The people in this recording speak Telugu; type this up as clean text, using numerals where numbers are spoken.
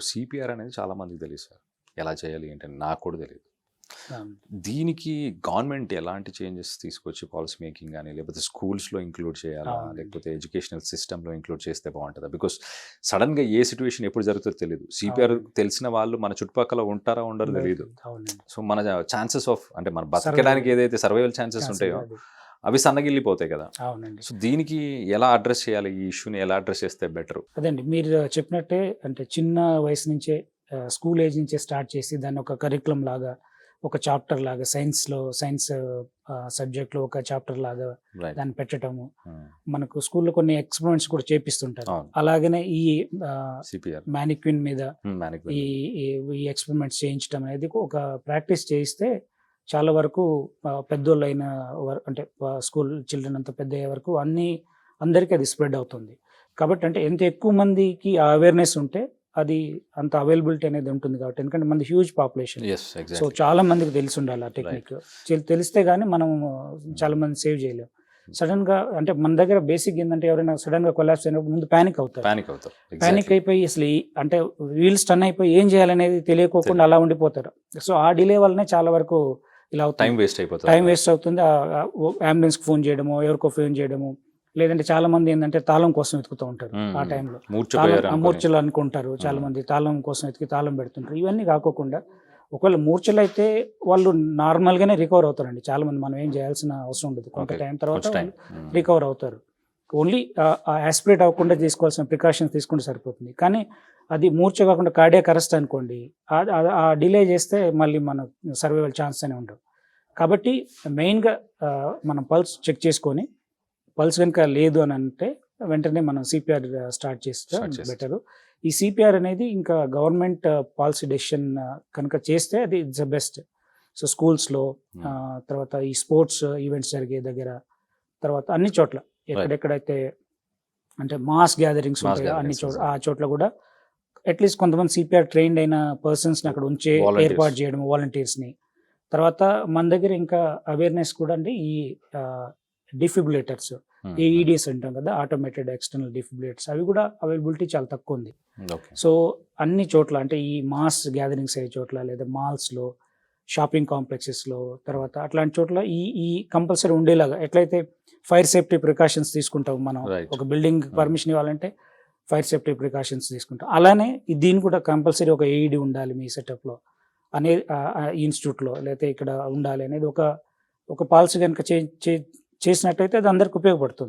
ఇప్పుడు సిపిఆర్ అనేది చాలా మందికి తెలియదు సార్. ఎలా చేయాలి ఏంటని నాకు కూడా తెలియదు. అవును. దీనికి గవర్నమెంట్ ఎలాంటి చేంజెస్ తీసుకొచ్చి పాలసీ మేకింగ్ కానీ లేకపోతే స్కూల్స్లో ఇంక్లూడ్ చేయాలా అవునండి. లేకపోతే ఎడ్యుకేషనల్ సిస్టంలో ఇంక్లూడ్ చేస్తే బాగుంటుందా? బికాస్ సడన్గా ఏ సిచ్యువేషన్ ఎప్పుడు జరుగుతుందో తెలియదు. సిపిఆర్ అవునండి. తెలిసిన వాళ్ళు మన చుట్టుపక్కల ఉంటారా ఉండరు తెలియదు. అవునండి. సో మన ఛాన్సెస్ ఆఫ్ అంటే మన బతకడానికి ఏదైతే సర్వైవల్ ఛాన్సెస్ ఉంటాయో అది. అవి సన్నగిల్లిపోతాయి కదా. అవునండి. సో దీనికి ఎలా అడ్రస్ చేయాలి? ఈ ఇష్యూని ఎలా అడ్రస్ చేస్తే బెటర్? అదండి మీరు చెప్పినట్టే అంటే చిన్న వయసు నుంచే స్కూల్ ఏజ్ నుంచే స్టార్ట్ చేసి దాన్ని ఒక కరికులం లాగా ఒక చాప్టర్ లాగా సైన్స్ సబ్జెక్ట్లో ఒక చాప్టర్ లాగా రైట్. దాన్ని పెట్టడము మనకు స్కూల్లో కొన్ని ఎక్స్పెరిమెంట్స్ కూడా చేపిస్తుంటారు. అవును. అలాగనే ఈ సిపిఆర్ మ్యానిక్విన్ మీద ఈ ఈ ఎక్స్పెరిమెంట్స్ చేయించడం అనేది ఒక ప్రాక్టీస్ చేయిస్తే చాలా వరకు పెద్దోళ్ళు అయిన అంటే స్కూల్ చిల్డ్రన్ అంత పెద్ద అయ్యే వరకు అందరికీ అది స్ప్రెడ్ అవుతుంది. కాబట్టి అంటే ఎంత ఎక్కువ మందికి ఆ అవేర్నెస్ ఉంటే అది అంత అవైలబిలిటీ అనేది ఉంటుంది కాబట్టి ఎందుకంటే మనది హ్యూజ్ పాపులేషన్. సో చాలా మందికి తెలిసి ఉండాలి ఆ టెక్నిక్. తెలిస్తే కానీ మనం చాలా మంది సేవ్ చేయలేం. సడన్ గా అంటే మన దగ్గర బేసిక్ ఏంటంటే ఎవరైనా సడన్ గా కొలాప్స్ అయినప్పుడు ముందు ప్యానిక్ అవుతారు. ప్యానిక్ అయిపోయి అసలు అంటే వీల్ స్టన్ అయిపోయి ఏం చేయాలనేది తెలియకోకుండా అలా ఉండిపోతారు. సో ఆ డిలే వల్లనే చాలా వరకు ఇలా టైం వేస్ట్ అవుతుంది. అంబులెన్స్కి ఫోన్ చేయడము, ఎవరికో ఫోన్ చేయడము, లేదంటే చాలా మంది ఏంటంటే తాళం కోసం వెతుకుతూ ఉంటారు. ఆ టైంలో మూర్ఛలు అనుకుంటారు. చాలా మంది తాళం కోసం వెతికి తాళం పెడుతుంటారు. ఇవన్నీ కాకోకుండా ఒకవేళ మూర్ఛలు అయితే వాళ్ళు నార్మల్గానే రికవర్ అవుతారండి. చాలా మంది మనం ఏం చేయాల్సిన అవసరం ఉండదు. కొంత టైం తర్వాత రికవర్ అవుతారు. ఓన్లీ యాస్పిరేట్ అవ్వకుండా తీసుకోవాల్సిన ప్రికాషన్స్ తీసుకుంటే సరిపోతుంది. కానీ అది మూర్ఛ కాకుండా కార్డియాక్ అరెస్ట్ అనుకోండి, ఆ డిలే చేస్తే మళ్ళీ మన సర్వైవల్ ఛాన్స్ అనే ఉండవు. కాబట్టి మెయిన్గా మనం పల్స్ చెక్ చేసుకొని పల్స్ కనుక లేదు అని అంటే వెంటనే మనం సిపిఆర్ స్టార్ట్ చేస్తే బెటరు. ఈ సిపిఆర్ అనేది ఇంకా గవర్నమెంట్ పాలసీ డెసిషన్ కనుక చేస్తే అది ఇట్స్ ద బెస్ట్. సో స్కూల్స్లో తర్వాత ఈ స్పోర్ట్స్ ఈవెంట్స్ జరిగే దగ్గర తర్వాత అన్ని చోట్ల ఎక్కడెక్కడైతే అంటే మాస్ గ్యాదరింగ్స్ ఉంటాయో ఆ చోట్ల కూడా అట్లీస్ట్ కొంతమంది సిపిఆర్ ట్రైన్డ్ అయిన పర్సన్స్ని అక్కడ ఉంచే ఏర్పాటు చేయడం, వాలంటీర్స్ని. తర్వాత మన దగ్గర ఇంకా అవేర్నెస్ కూడా అండి ఈ డిఫిబ్రిలేటర్స్, ఏఈడిఎస్ అంటాం కదా, ఆటోమేటెడ్ ఎక్స్టర్నల్ డిఫిబ్రిలేటర్స్, అవి కూడా అవైలబిలిటీ చాలా తక్కువ ఉంది. సో అన్ని చోట్ల అంటే ఈ మాస్ గ్యాదరింగ్స్ అయ్యే చోట్ల లేదా మాల్స్లో, షాపింగ్ కాంప్లెక్సెస్లో, తర్వాత అట్లాంటి చోట్ల ఈ కంపల్సరీ ఉండేలాగా ఎట్లయితే ఫైర్ సేఫ్టీ ప్రికాషన్స్ తీసుకుంటాం మనం, ఒక బిల్డింగ్ పర్మిషన్ ఇవ్వాలంటే ఫైర్ సేఫ్టీ ప్రికాషన్స్ తీసుకుంటాం, అలానే దీన్ని కూడా కంపల్సరీ ఒక ఏఈడి ఉండాలి మీ సెటప్లో అనేది ఇన్స్టిట్యూట్లో లేకపోతే ఇక్కడ ఉండాలి అనేది ఒక పాలసీ కనుక చేసినట్టయితే అది అందరికి ఉపయోగపడుతుంది.